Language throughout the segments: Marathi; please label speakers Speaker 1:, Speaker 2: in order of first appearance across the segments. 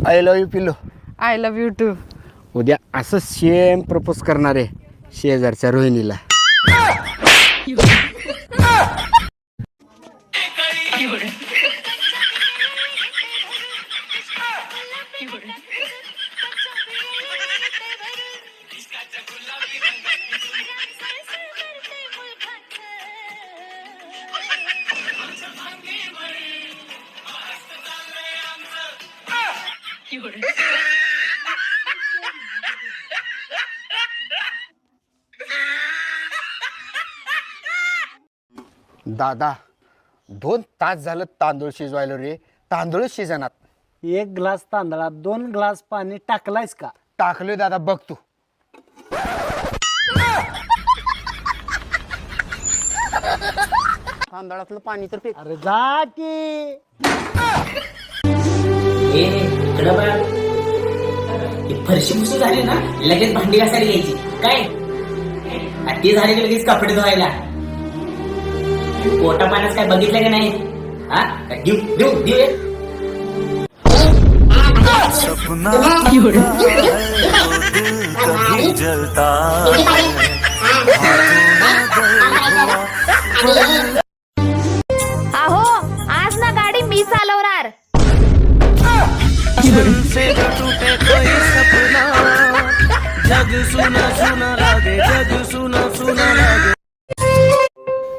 Speaker 1: आय लव्ह यू पिल्लू.
Speaker 2: I love you too.
Speaker 1: उद्या असं सेम प्रपोज करणार आहे शेजारच्या रोहिणीला. दादा 2 तास झालं तांदूळ शिजवायला रे. तांदूळ शिजनात.
Speaker 3: 1 ग्लास तांदळात 2 ग्लास पाणी टाकलायस का?
Speaker 1: टाकलोय दादा, बघ तू. तांदळातलं पाणी तर पिक.
Speaker 3: अरे जा की.
Speaker 4: इकडं बघ, फरशी पुसू झाली ना लगेच भांडी घासायला घ्यायची काय. ती झाली की लगेच कपडे धुवायला. पोटा पाण्यात काय बघितलं का नाही? हा देऊ देऊ देऊ.
Speaker 5: अहो आज ना गाडी मी चालवणार.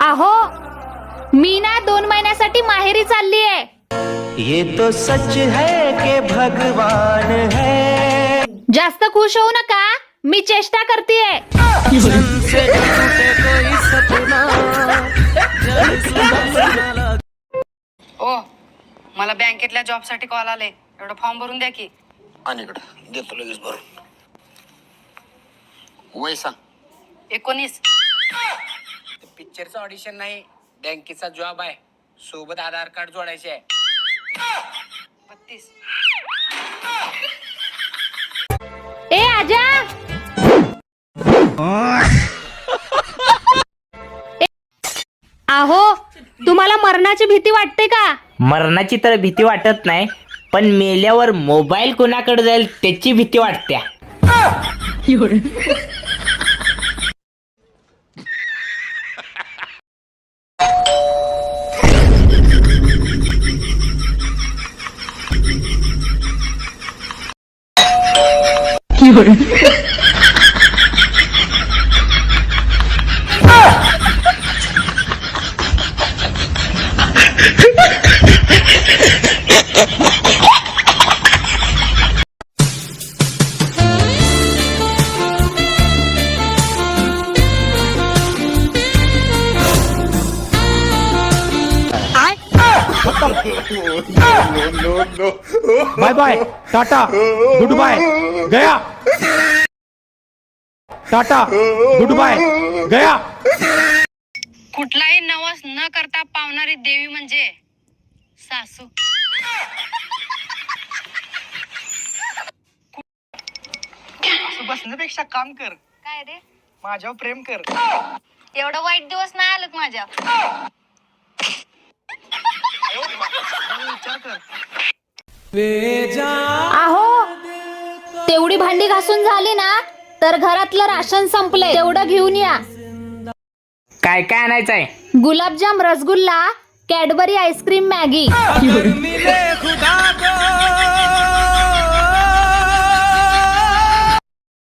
Speaker 5: अहो मी ना 2 महिन्यासाठी माहेरी चालली आहे.
Speaker 6: ये तो सच है कि भगवान है.
Speaker 5: जास्त खुश होऊ नका, मी चेष्टा करतेय.
Speaker 2: ओ मला बँकेतल्या जॉब साठी कॉल आले. एवढं फॉर्म भरून द्या की.
Speaker 1: आणि इकडं देतो लगेच भरून. वय सांग.
Speaker 2: 19.
Speaker 1: पिक्चरचं ऑडिशन नाही, बँकेचा जॉब आहे. सोबत आधार कार्ड जोडायचे आहे.
Speaker 2: 32.
Speaker 5: ए आजा, अहो तुम्हाला मरणाची भीती वाटते का?
Speaker 4: मरणाची तर भीती वाटत नाही, पण मेल्यावर मोबाईल कोणाकडे जाईल त्याची भीती वाटते.
Speaker 7: Bye bye tata goodbye गया. टाटा गुड बाय गया.
Speaker 2: कुठलाही नवस न करता पावणारी देवी म्हणजे सासू.
Speaker 3: बसण्यापेक्षा काम कर.
Speaker 5: काय रे,
Speaker 3: माझ्यावर प्रेम कर.
Speaker 5: एवढं वाईट दिवस नाही आलं माझ्या. अहो तेवढी भांडी घासून झाली ना तर घरातलं राशन संपलंय. तेवढं घेऊन या.
Speaker 4: काय काय आणायचंय?
Speaker 5: गुलाबजाम, रसगुल्ला, कॅडबरी आईस्क्रीम, मॅगी.
Speaker 6: मिले खुदा को